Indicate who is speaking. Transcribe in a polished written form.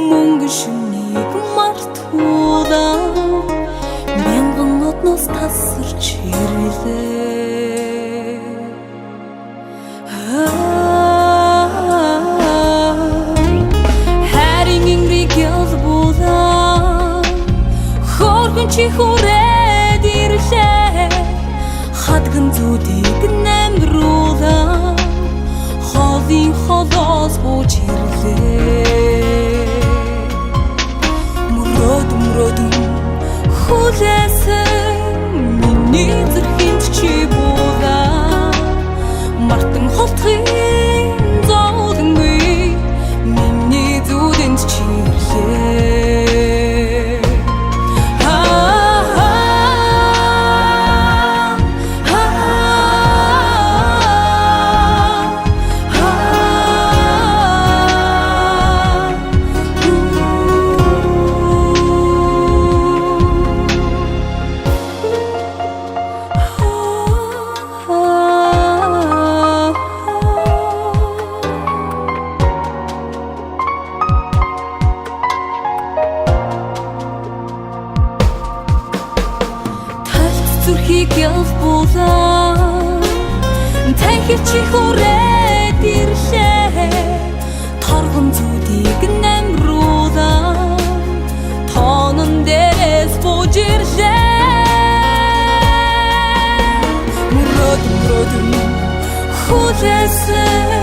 Speaker 1: мөнгөн шүнийг мартуулаа мянган одноос тасарч ирлээ хайрын ингэрийг ялбуулаа хөөрхөн чи хүрээд ирлээ хадган зүудийг намруулаа холын холоос бууж ирлээ мөрөөдөн хүлээсэн миний зүрхэнд чи буулаа мартан холтхын зовлонгүй миний зүудэнд чи ирлээ зүрхийг ялбуулаа танхир чи хүрээд ирлээ торгон зүудийг намруулаа тоонон дээрээс бууж ирлээ мөрөөдөн хүлээсэн